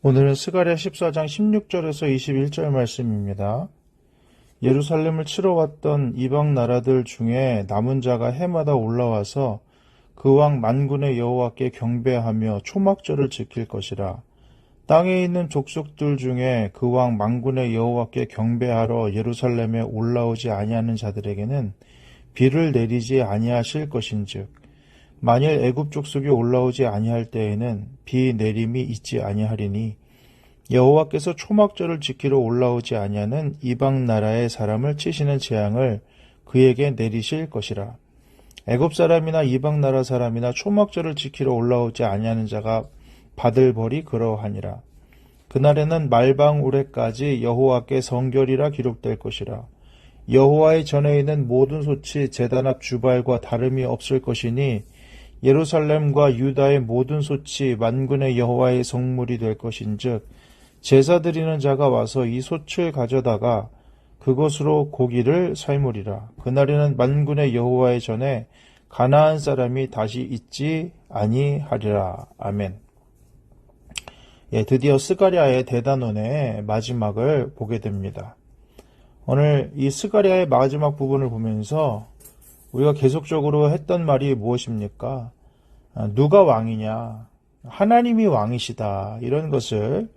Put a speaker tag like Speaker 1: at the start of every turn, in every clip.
Speaker 1: 오늘은 스가랴 14장 16절에서 21절 말씀입니다. 예루살렘을 치러 왔던 이방 나라들 중에 남은 자가 해마다 올라와서 그 왕 만군의 여호와께 경배하며 초막절을 지킬 것이라. 땅에 있는 족속들 중에 그 왕 만군의 여호와께 경배하러 예루살렘에 올라오지 아니하는 자들에게는 비를 내리지 아니하실 것인즉 만일 애굽 족속이 올라오지 아니할 때에는 비 내림이 있지 아니하리니 여호와께서 초막절을 지키러 올라오지 아니하는 이방 나라의 사람을 치시는 재앙을 그에게 내리실 것이라. 애굽 사람이나 이방 나라 사람이나 초막절을 지키러 올라오지 아니하는 자가 받을 벌이 그러하니라. 그날에는 말방우레까지 여호와께 성결이라 기록될 것이라. 여호와의 전에 있는 모든 솥이 제단 앞 주발과 다름이 없을 것이니 예루살렘과 유다의 모든 솥이 만군의 여호와의 성물이 될 것인즉 제사 드리는 자가 와서 이 솥을 가져다가 그것으로 고기를 삶으리라. 그날에는 만군의 여호와의 전에 가나안 사람이 다시 있지 아니하리라. 아멘. 드디어 스가랴의 대단원의 마지막을 보게 됩니다. 오늘 이 스가랴의 마지막 부분을 보면서 우리가 계속적으로 했던 말이 무엇입니까? 누가 왕이냐? 하나님이 왕이시다. 이런 것을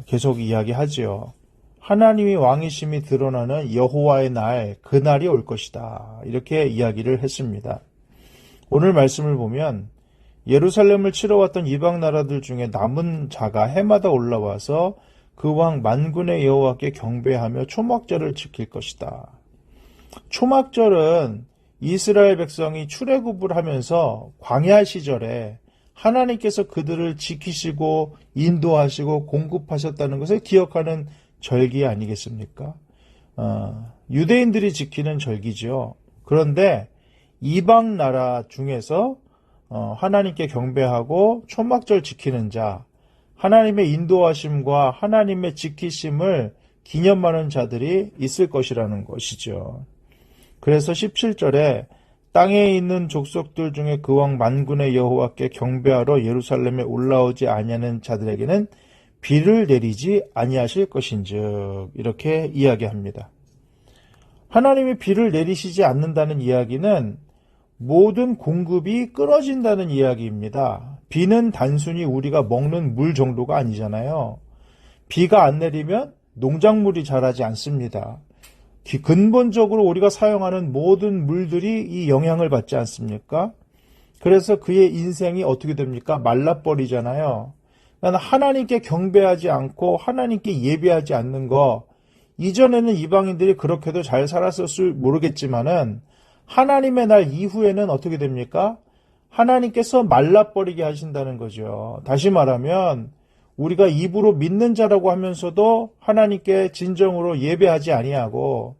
Speaker 1: 계속 이야기하지요. 하나님이 왕이심이 드러나는 여호와의 날, 그날이 올 것이다. 이렇게 이야기를 했습니다. 오늘 말씀을 보면 예루살렘을 치러 왔던 이방 나라들 중에 남은 자가 해마다 올라와서 그 왕 만군의 여호와께 경배하며 초막절을 지킬 것이다. 초막절은 이스라엘 백성이 출애굽을 하면서 광야 시절에 하나님께서 그들을 지키시고 인도하시고 공급하셨다는 것을 기억하는 절기 아니겠습니까? 유대인들이 지키는 절기죠. 그런데 이방 나라 중에서 하나님께 경배하고 초막절 지키는 자, 하나님의 인도하심과 하나님의 지키심을 기념하는 자들이 있을 것이라는 것이죠. 그래서 17절에 땅에 있는 족속들 중에 그 왕 만군의 여호와께 경배하러 예루살렘에 올라오지 아니하는 자들에게는 비를 내리지 아니하실 것인즉 이렇게 이야기합니다. 하나님이 비를 내리시지 않는다는 이야기는 모든 공급이 끊어진다는 이야기입니다. 비는 단순히 우리가 먹는 물 정도가 아니잖아요. 비가 안 내리면 농작물이 자라지 않습니다. 근본적으로 우리가 사용하는 모든 물들이 이 영향을 받지 않습니까? 그래서 그의 인생이 어떻게 됩니까? 말라버리잖아요. 나는 하나님께 경배하지 않고 하나님께 예배하지 않는 거, 이전에는 이방인들이 그렇게도 잘 살았을 모르겠지만은 하나님의 날 이후에는 어떻게 됩니까? 하나님께서 말라버리게 하신다는 거죠. 다시 말하면 우리가 입으로 믿는 자라고 하면서도 하나님께 진정으로 예배하지 아니하고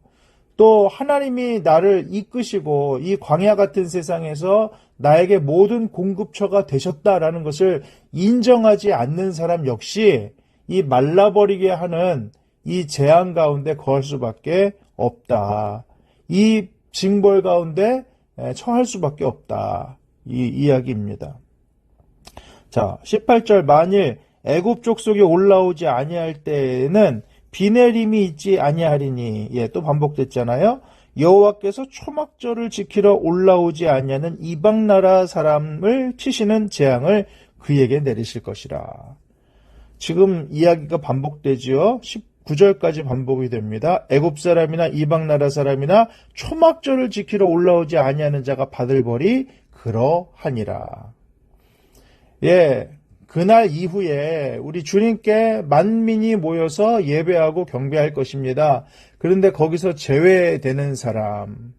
Speaker 1: 또 하나님이 나를 이끄시고 이 광야 같은 세상에서 나에게 모든 공급처가 되셨다라는 것을 인정하지 않는 사람 역시 이 말라버리게 하는 이 재앙 가운데 거할 수밖에 없다. 이 징벌 가운데 처할 수밖에 없다. 이 이야기입니다. 자, 18절 만일 애굽 족속이 올라오지 아니할 때에는 비 내림이 있지 아니하리니 또 반복됐잖아요. 여호와께서 초막절을 지키러 올라오지 아니하는 이방 나라 사람을 치시는 재앙을 그에게 내리실 것이라. 지금 이야기가 반복되지요. 19절까지 반복이 됩니다. 애굽 사람이나 이방 나라 사람이나 초막절을 지키러 올라오지 아니하는 자가 받을 벌이 그러하니라. 그날 이후에 우리 주님께 만민이 모여서 예배하고 경배할 것입니다. 그런데 거기서 제외되는 사람,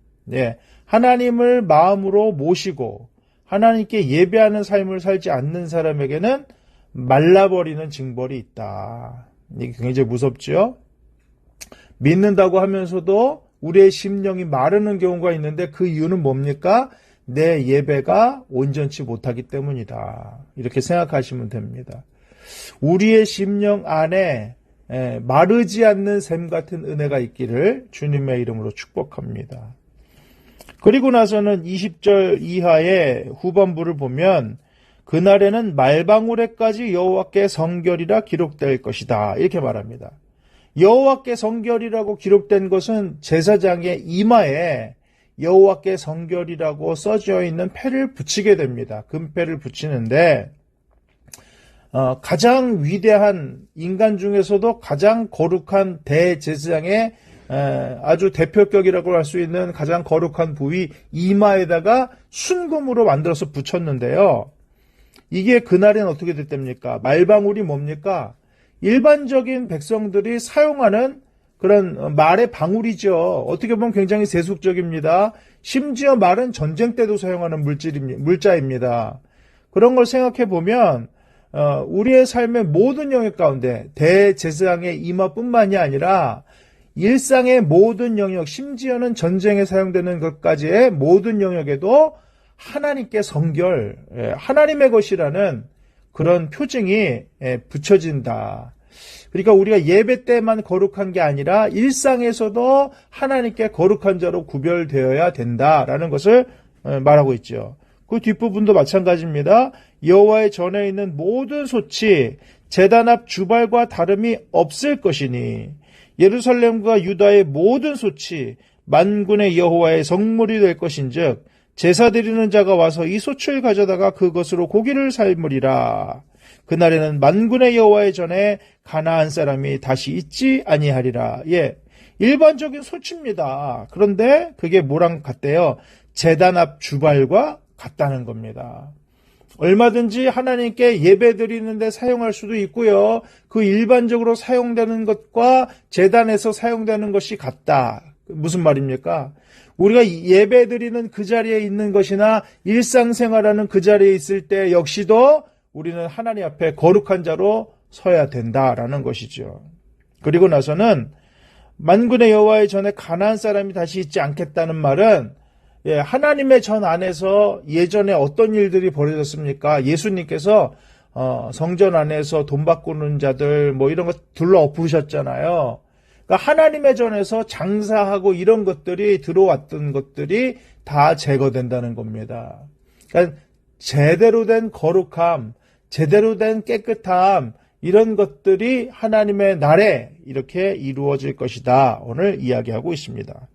Speaker 1: 하나님을 마음으로 모시고 하나님께 예배하는 삶을 살지 않는 사람에게는 말라버리는 징벌이 있다. 이게 굉장히 무섭죠? 믿는다고 하면서도 우리의 심령이 마르는 경우가 있는데 그 이유는 뭡니까? 내 예배가 온전치 못하기 때문이다. 이렇게 생각하시면 됩니다. 우리의 심령 안에 마르지 않는 샘 같은 은혜가 있기를 주님의 이름으로 축복합니다. 그리고 나서는 20절 이하의 후반부를 보면 그날에는 말방울에까지 여호와께 성결이라 기록될 것이다. 이렇게 말합니다. 여호와께 성결이라고 기록된 것은 제사장의 이마에 여호와께 성결이라고 써져 있는 패를 붙이게 됩니다. 금패를 붙이는데 가장 위대한 인간 중에서도 가장 거룩한 대제사장의 아주 대표격이라고 할 수 있는 가장 거룩한 부위 이마에다가 순금으로 만들어서 붙였는데요. 이게 그날엔 어떻게 됐답니까? 말방울이 뭡니까? 일반적인 백성들이 사용하는 그런 말의 방울이죠. 어떻게 보면 굉장히 세속적입니다. 심지어 말은 전쟁 때도 사용하는 물자입니다. 그런 걸 생각해 보면 우리의 삶의 모든 영역 가운데 대제사장의 이마뿐만이 아니라 일상의 모든 영역, 심지어는 전쟁에 사용되는 것까지의 모든 영역에도 하나님께 성결, 하나님의 것이라는 그런 표징이 붙여진다. 그러니까 우리가 예배 때만 거룩한 게 아니라 일상에서도 하나님께 거룩한 자로 구별되어야 된다라는 것을 말하고 있죠. 그 뒷부분도 마찬가지입니다. 여호와의 전에 있는 모든 솥이 제단 앞 주발과 다름이 없을 것이니 예루살렘과 유다의 모든 솥이 만군의 여호와의 성물이 될 것인즉 제사 드리는 자가 와서 이 솥을 가져다가 그것으로 고기를 삶으리라. 그날에는 만군의 여호와의 전에 가나안 사람이 다시 있지 아니하리라. 일반적인 솥입니다. 그런데 그게 뭐랑 같대요? 제단 앞 주발과 같다는 겁니다. 얼마든지 하나님께 예배 드리는데 사용할 수도 있고요. 그 일반적으로 사용되는 것과 제단에서 사용되는 것이 같다. 무슨 말입니까? 우리가 예배 드리는 그 자리에 있는 것이나 일상생활하는 그 자리에 있을 때 역시도 우리는 하나님 앞에 거룩한 자로 서야 된다라는 것이죠. 그리고 나서는 만군의 여호와의 전에 가나안 사람이 다시 있지 않겠다는 말은 하나님의 전 안에서 예전에 어떤 일들이 벌어졌습니까? 예수님께서 성전 안에서 돈 바꾸는 자들 이런 거 둘러 엎으셨잖아요. 그러니까 하나님의 전에서 장사하고 이런 것들이 들어왔던 것들이 다 제거된다는 겁니다. 그러니까 제대로 된 거룩함, 제대로 된 깨끗함 이런 것들이 하나님의 날에 이렇게 이루어질 것이다. 오늘 이야기하고 있습니다.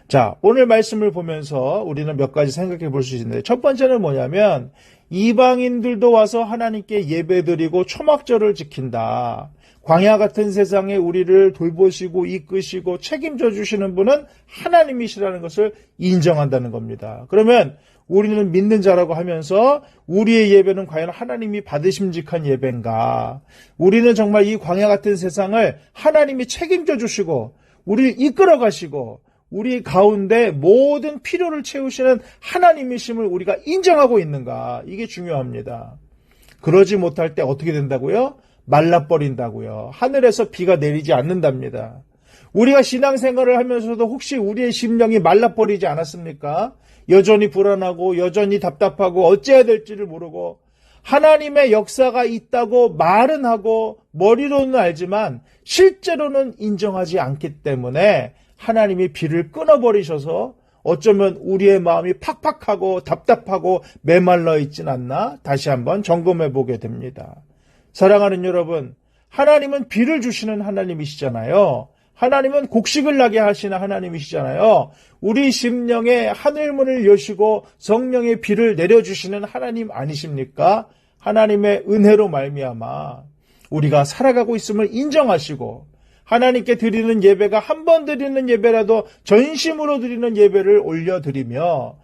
Speaker 1: 자, 오늘 말씀을 보면서 우리는 몇 가지 생각해 볼 수 있는데 첫 번째는 뭐냐면 이방인들도 와서 하나님께 예배드리고 초막절을 지킨다. 광야 같은 세상에 우리를 돌보시고 이끄시고 책임져 주시는 분은 하나님이시라는 것을 인정한다는 겁니다. 그러면 우리는 믿는 자라고 하면서 우리의 예배는 과연 하나님이 받으심직한 예배인가? 우리는 정말 이 광야 같은 세상을 하나님이 책임져 주시고 우리를 이끌어 가시고 우리 가운데 모든 필요를 채우시는 하나님이심을 우리가 인정하고 있는가? 이게 중요합니다. 그러지 못할 때 어떻게 된다고요? 말라버린다고요. 하늘에서 비가 내리지 않는답니다. 우리가 신앙생활을 하면서도 혹시 우리의 심령이 말라버리지 않았습니까? 여전히 불안하고 여전히 답답하고 어찌해야 될지를 모르고 하나님의 역사가 있다고 말은 하고 머리로는 알지만 실제로는 인정하지 않기 때문에 하나님이 비를 끊어버리셔서 어쩌면 우리의 마음이 팍팍하고 답답하고 메말라 있진 않나? 다시 한번 점검해 보게 됩니다. 사랑하는 여러분, 하나님은 비를 주시는 하나님이시잖아요. 하나님은 곡식을 나게 하시는 하나님이시잖아요. 우리 심령에 하늘문을 여시고 성령의 비를 내려주시는 하나님 아니십니까? 하나님의 은혜로 말미암아 우리가 살아가고 있음을 인정하시고 하나님께 드리는 예배가 한 번 드리는 예배라도 전심으로 드리는 예배를 올려드리며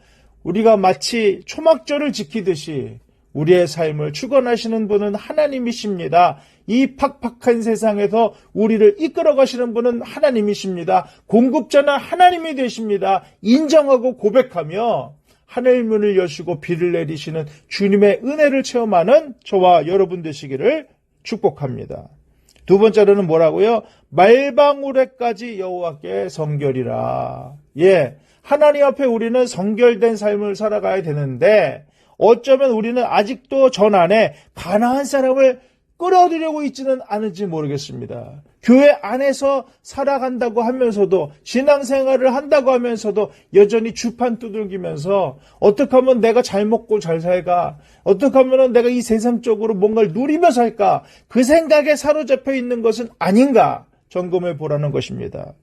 Speaker 1: 우리가 마치 초막절을 지키듯이 우리의 삶을 주관하시는 분은 하나님이십니다. 이 팍팍한 세상에서 우리를 이끌어 가시는 분은 하나님이십니다. 공급자는 하나님이 되십니다. 인정하고 고백하며 하늘문을 여시고 비를 내리시는 주님의 은혜를 체험하는 저와 여러분 되시기를 축복합니다. 두 번째로는 뭐라고요? 말방울에까지 여호와께 성결이라. 하나님 앞에 우리는 성결된 삶을 살아가야 되는데 어쩌면 우리는 아직도 전 안에 가나안 사람을 끌어들이고 있지는 않은지 모르겠습니다. 교회 안에서 살아간다고 하면서도 신앙생활을 한다고 하면서도 여전히 주판 두들기면서 어떻게 하면 내가 잘 먹고 잘 살까? 어떻게 하면 내가 이 세상적으로 뭔가를 누리며 살까? 그 생각에 사로잡혀 있는 것은 아닌가? 점검해 보라는 것입니다.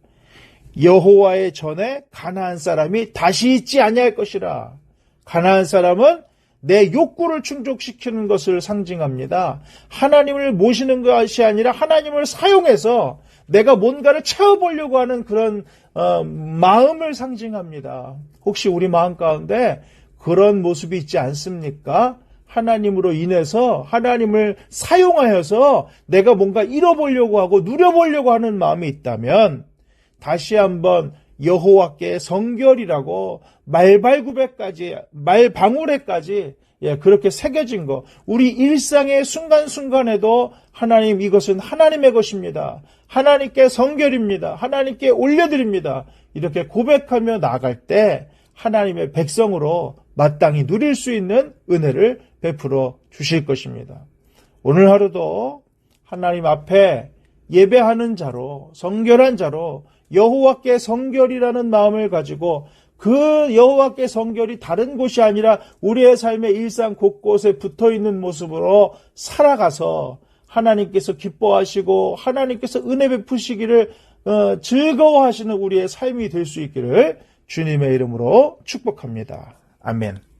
Speaker 1: 여호와의 전에 가나안 사람이 다시 있지 아니할 것이라. 가나안 사람은 내 욕구를 충족시키는 것을 상징합니다. 하나님을 모시는 것이 아니라 하나님을 사용해서 내가 뭔가를 채워보려고 하는 그런 마음을 상징합니다. 혹시 우리 마음 가운데 그런 모습이 있지 않습니까? 하나님으로 인해서 하나님을 사용하여서 내가 뭔가 잃어보려고 하고 누려보려고 하는 마음이 있다면 다시 한번 여호와께 성결이라고 말방울에까지 그렇게 새겨진 거, 우리 일상의 순간순간에도 하나님, 이것은 하나님의 것입니다. 하나님께 성결입니다. 하나님께 올려드립니다. 이렇게 고백하며 나아갈 때 하나님의 백성으로 마땅히 누릴 수 있는 은혜를 베풀어 주실 것입니다. 오늘 하루도 하나님 앞에 예배하는 자로, 성결한 자로 여호와께 성결이라는 마음을 가지고 그 여호와께 성결이 다른 곳이 아니라 우리의 삶의 일상 곳곳에 붙어있는 모습으로 살아가서 하나님께서 기뻐하시고 하나님께서 은혜 베푸시기를 즐거워하시는 우리의 삶이 될 수 있기를 주님의 이름으로 축복합니다. 아멘.